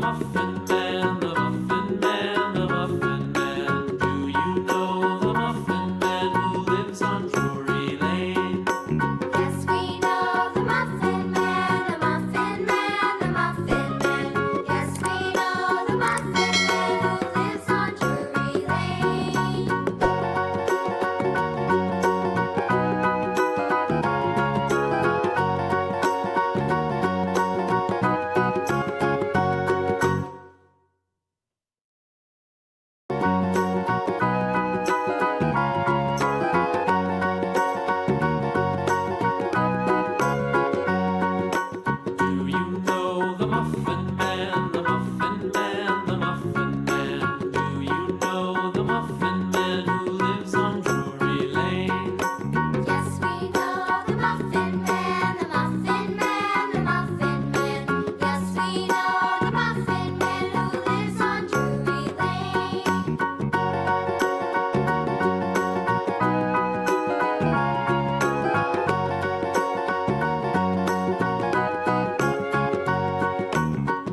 Muffin Man, the Muffin Man, the Muffin Man. Do you know the Muffin Man who lives on Drury Lane? Yes, we know the Muffin Man, the Muffin Man, the Muffin Man. Yes, we know the Muffin Man who lives on Drury Lane. Do you know the Muffin Man, the Muffin Man, the Muffin Man? Do you know the Muffin Man who lives on Drury Lane? Yes, we know the Muffin Man, the Muffin Man, the Muffin Man. Yes, we know the Muffin Man who lives on Drury Lane.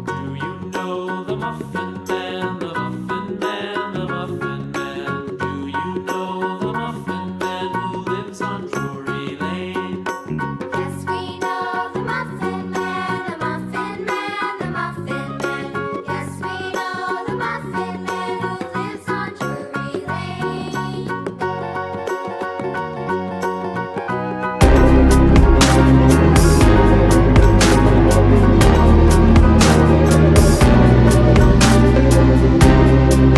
Do you know the Muffin